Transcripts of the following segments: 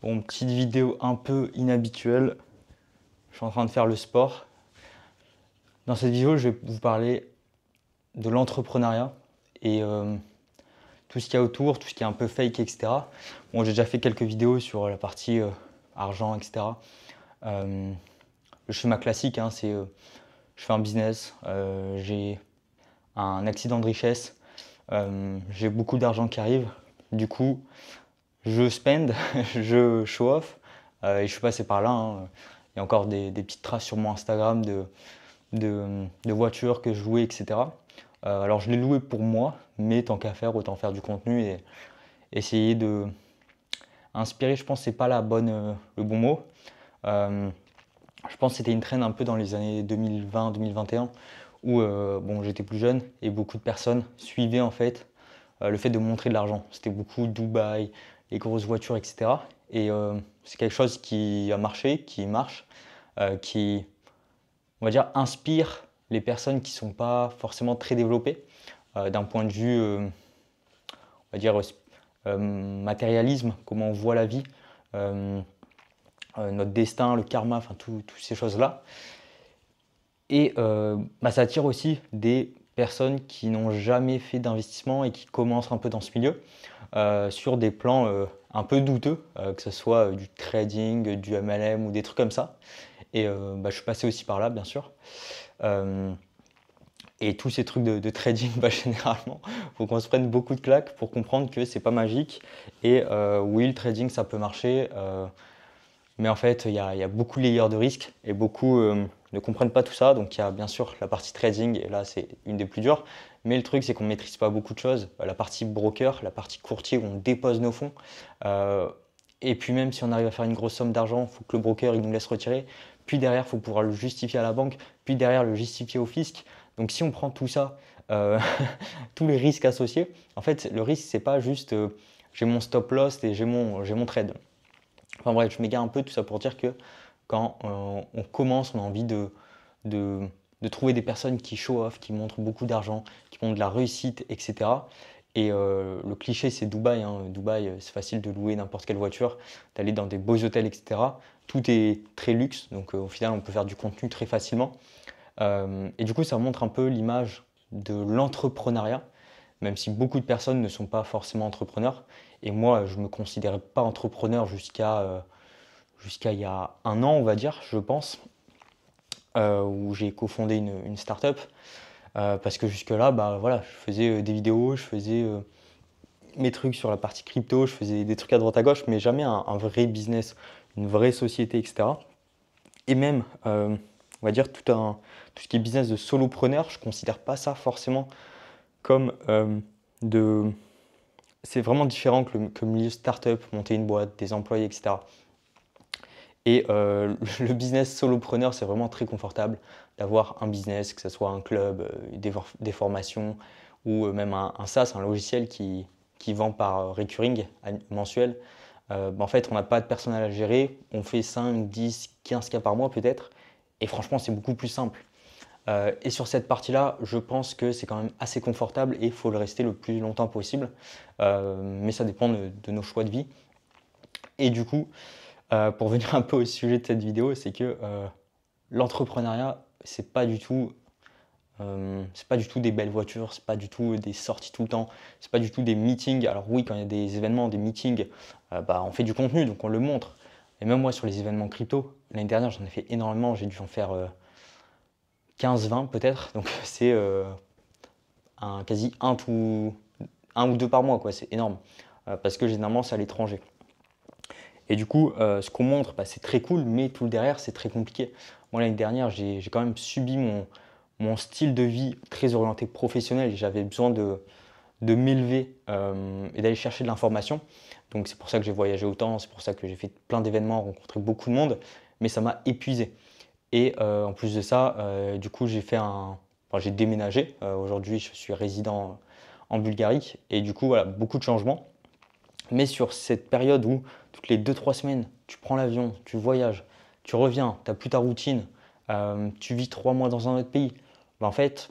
Bon, petite vidéo un peu inhabituelle. Je suis en train de faire le sport. Dans cette vidéo, je vais vous parler de l'entrepreneuriat et tout ce qu'il y a autour, tout ce qui est un peu fake, etc. Bon, j'ai déjà fait quelques vidéos sur la partie argent, etc. Le schéma classique, hein, c'est je fais un business, j'ai un accident de richesse, j'ai beaucoup d'argent qui arrive. Du coup, je spend, je show off et je suis passé par là, hein. Il y a encore des petites traces sur mon Instagram de voitures que je louais, etc. Alors je l'ai loué pour moi, mais tant qu'à faire, autant faire du contenu et essayer de inspirer. Je pense que c'est pas le bon mot. Euh, je pense que c'était une traîne un peu dans les années 2020-2021 où bon, j'étais plus jeune et beaucoup de personnes suivaient en fait le fait de montrer de l'argent. C'était beaucoup Dubaï, les grosses voitures, etc. Et c'est quelque chose qui a marché, qui marche, qui, on va dire, inspire les personnes qui ne sont pas forcément très développées d'un point de vue, on va dire, matérialisme, comment on voit la vie, notre destin, le karma, enfin toutes ces choses-là. Et ça attire aussi des personnes qui n'ont jamais fait d'investissement et qui commencent un peu dans ce milieu sur des plans un peu douteux, que ce soit du trading, du MLM ou des trucs comme ça. Et je suis passé aussi par là, bien sûr. Euh, et tous ces trucs de trading, généralement, il faut qu'on se prenne beaucoup de claques pour comprendre que c'est pas magique. Et oui, le trading, ça peut marcher. Mais en fait, il y a beaucoup de layers de risques et beaucoup ne comprennent pas tout ça. Donc il y a bien sûr la partie trading, et là c'est une des plus dures. Mais le truc, c'est qu'on ne maîtrise pas beaucoup de choses. La partie broker, la partie courtier où on dépose nos fonds. Euh, et puis même si on arrive à faire une grosse somme d'argent, il faut que le broker il nous laisse retirer. Puis derrière, il faut pouvoir le justifier à la banque. Puis derrière, le justifier au fisc. Donc si on prend tout ça, tous les risques associés, en fait, le risque, c'est pas juste j'ai mon stop loss et j'ai mon trade. Enfin bref, je m'égare un peu, tout ça pour dire que quand on commence, on a envie de, de trouver des personnes qui show off, qui montrent beaucoup d'argent, qui montrent de la réussite, etc. Et le cliché, c'est Dubaï, hein. Dubaï, c'est facile de louer n'importe quelle voiture, d'aller dans des beaux hôtels, etc. Tout est très luxe, donc au final, on peut faire du contenu très facilement. Et du coup, ça montre un peu l'image de l'entrepreneuriat, même si beaucoup de personnes ne sont pas forcément entrepreneurs. Et moi, je ne me considérais pas entrepreneur jusqu'à il y a un an, on va dire, je pense, où j'ai cofondé une start-up. Parce que jusque-là, voilà, je faisais des vidéos, je faisais mes trucs sur la partie crypto, je faisais des trucs à droite à gauche, mais jamais un vrai business, une vraie société, etc. Et même, on va dire, tout ce qui est business de solopreneur, je ne considère pas ça forcément comme de... C'est vraiment différent que le milieu startup, monter une boîte, des employés, etc. Et le business solopreneur, c'est vraiment très confortable d'avoir un business, que ce soit un club, des formations ou même un SaaS, un logiciel qui vend par recurring mensuel. En fait, on n'a pas de personnel à gérer, on fait 5, 10, 15 cas par mois peut-être, et franchement, c'est beaucoup plus simple. Et sur cette partie-là, je pense que c'est quand même assez confortable et il faut le rester le plus longtemps possible. Mais ça dépend de nos choix de vie. Et du coup, pour venir un peu au sujet de cette vidéo, c'est que l'entrepreneuriat, c'est pas du tout des belles voitures, c'est pas du tout des sorties tout le temps, c'est pas du tout des meetings. Alors oui, quand il y a des événements, des meetings, on fait du contenu, donc on le montre. Et même moi sur les événements crypto, l'année dernière j'en ai fait énormément, j'ai dû en faire 15-20 peut-être, donc c'est quasi un ou deux par mois, quoi, c'est énorme. Parce que généralement c'est à l'étranger. Et du coup, ce qu'on montre, c'est très cool, mais tout le derrière, c'est très compliqué. Moi, l'année dernière, j'ai quand même subi mon style de vie très orienté professionnel. J'avais besoin de m'élever et d'aller chercher de l'information. Donc c'est pour ça que j'ai voyagé autant, c'est pour ça que j'ai fait plein d'événements, rencontré beaucoup de monde, mais ça m'a épuisé. Et en plus de ça, du coup, j'ai déménagé. Aujourd'hui, je suis résident en Bulgarie et du coup, voilà, beaucoup de changements. Mais sur cette période où toutes les 2 3 semaines, tu prends l'avion, tu voyages, tu reviens, tu n'as plus ta routine, tu vis 3 mois dans un autre pays, en fait,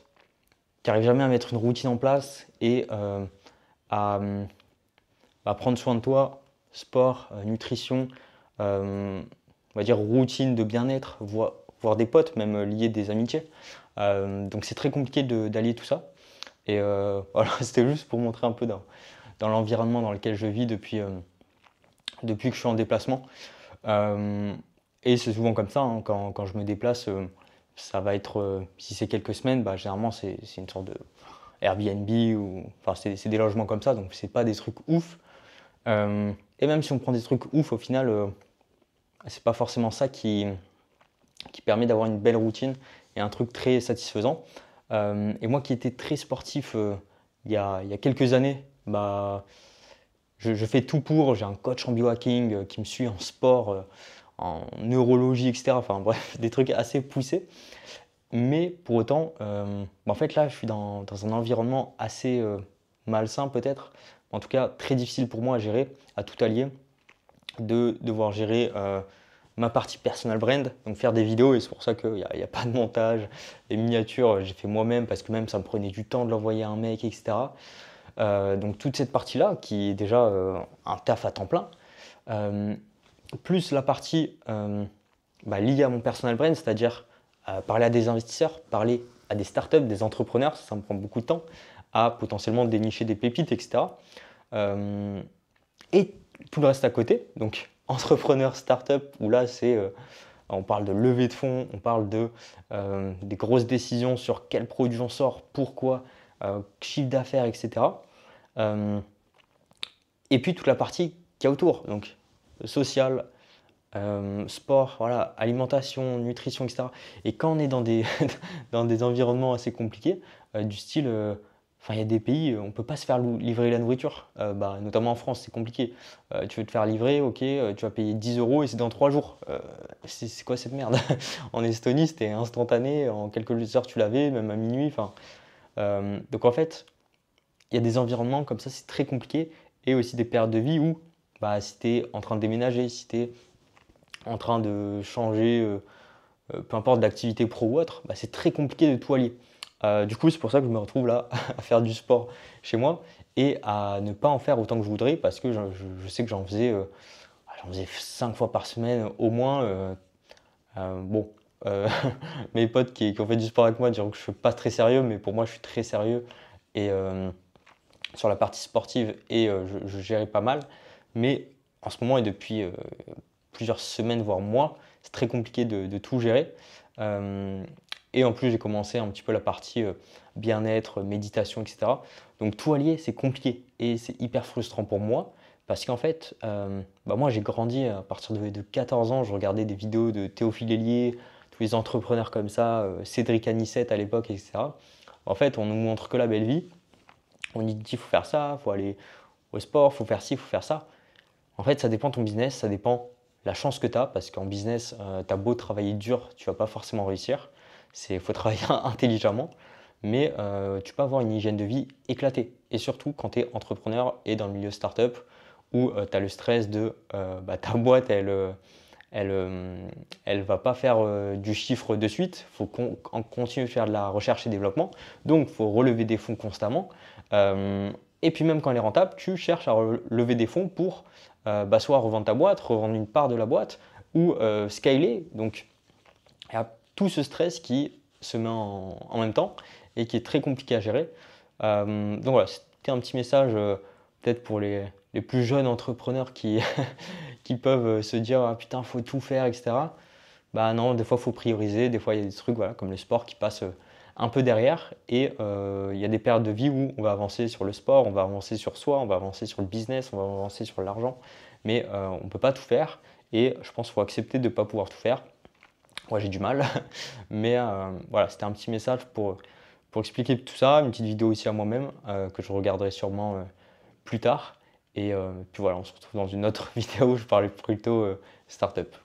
tu n'arrives jamais à mettre une routine en place et à prendre soin de toi sport, nutrition, on va dire routine de bien-être, voir des potes, même lier des amitiés. Donc c'est très compliqué d'allier tout ça. Et voilà, c'était juste pour montrer un peu dans l'environnement dans lequel je vis depuis que je suis en déplacement. Euh, et c'est souvent comme ça, hein, quand je me déplace, ça va être, si c'est quelques semaines, bah, généralement c'est une sorte de Airbnb ou enfin c'est des logements comme ça, donc c'est pas des trucs ouf. Et même si on prend des trucs ouf, au final, c'est pas forcément ça qui permet d'avoir une belle routine et un truc très satisfaisant. Et moi qui étais très sportif il y a quelques années, bah, je fais tout pour. J'ai un coach en biohacking qui me suit en sport, en neurologie, etc. Enfin bref, des trucs assez poussés. Mais pour autant, bah, en fait là, je suis dans un environnement assez malsain peut-être. En tout cas, très difficile pour moi à gérer, à tout allier, de devoir gérer ma partie personal brand, donc faire des vidéos, et c'est pour ça qu'il n'y a pas de montage. Les miniatures, j'ai fait moi-même parce que même ça me prenait du temps de l'envoyer à un mec, etc. Donc toute cette partie-là, qui est déjà un taf à temps plein, euh, plus la partie bah, liée à mon personal brand, c'est-à-dire parler à des investisseurs, parler à des startups, des entrepreneurs, ça me prend beaucoup de temps, à potentiellement dénicher des pépites, etc. Euh, et tout le reste à côté, donc entrepreneur, startup, où là on parle de levée de fonds, on parle des grosses décisions sur quel produit on sort, pourquoi, chiffre d'affaires, etc. Euh, et puis toute la partie qui est autour, donc social, sport, voilà, alimentation, nutrition, etc. Et quand on est dans dans des environnements assez compliqués, du style, enfin il y a des pays, on ne peut pas se faire livrer la nourriture, bah, notamment en France, c'est compliqué. Tu veux te faire livrer, ok, tu vas payer 10 euros et c'est dans 3 jours. C'est quoi cette merde? En Estonie, c'était instantané, en quelques heures tu l'avais, même à minuit. Enfin, donc en fait, il y a des environnements comme ça, c'est très compliqué. Et aussi des périodes de vie où, bah, si tu es en train de déménager, si tu es en train de changer, peu importe d'activité pro ou autre, bah, c'est très compliqué de tout allier. Du coup, c'est pour ça que je me retrouve là à faire du sport chez moi et à ne pas en faire autant que je voudrais parce que je sais que j'en faisais 5 fois par semaine au moins. Bon, euh, mes potes qui ont fait du sport avec moi diront que je ne suis pas très sérieux, mais pour moi, je suis très sérieux et sur la partie sportive et je gérais pas mal. Mais en ce moment et depuis plusieurs semaines, voire mois, c'est très compliqué de tout gérer. Euh, et en plus, j'ai commencé un petit peu la partie bien-être, méditation, etc. Donc tout allier, c'est compliqué et c'est hyper frustrant pour moi parce qu'en fait, bah moi j'ai grandi à partir de 14 ans, je regardais des vidéos de Théophile Hélier, tous les entrepreneurs comme ça, Cédric Anissette à l'époque, etc. En fait, on nous montre que la belle vie. On nous dit il faut faire ça, il faut aller au sport, il faut faire ci, il faut faire ça. En fait, ça dépend de ton business, ça dépend la chance que tu as, parce qu'en business, tu as beau travailler dur, tu vas pas forcément réussir. Il faut travailler intelligemment, mais tu peux avoir une hygiène de vie éclatée. Et surtout quand tu es entrepreneur et dans le milieu startup, où tu as le stress de bah, ta boîte, elle va pas faire du chiffre de suite. Il faut continuer de faire de la recherche et développement. Donc, il faut relever des fonds constamment. Et puis même quand elle est rentable, tu cherches à lever des fonds pour bah, soit revendre ta boîte, revendre une part de la boîte ou scaler. Donc il y a tout ce stress qui se met en même temps et qui est très compliqué à gérer. Donc voilà, c'était un petit message peut-être pour les plus jeunes entrepreneurs qui peuvent se dire ah, putain, faut tout faire, etc. Bah non, des fois, il faut prioriser. Des fois, il y a des trucs voilà, comme le sport qui passe un peu derrière. Et il y a des périodes de vie où on va avancer sur le sport, on va avancer sur soi, on va avancer sur le business, on va avancer sur l'argent. Mais on ne peut pas tout faire. Et je pense qu'il faut accepter de ne pas pouvoir tout faire. Moi, j'ai du mal. Mais voilà, c'était un petit message pour expliquer tout ça. Une petite vidéo aussi à moi-même que je regarderai sûrement plus tard. Et puis voilà, on se retrouve dans une autre vidéo où je parlais plutôt startup.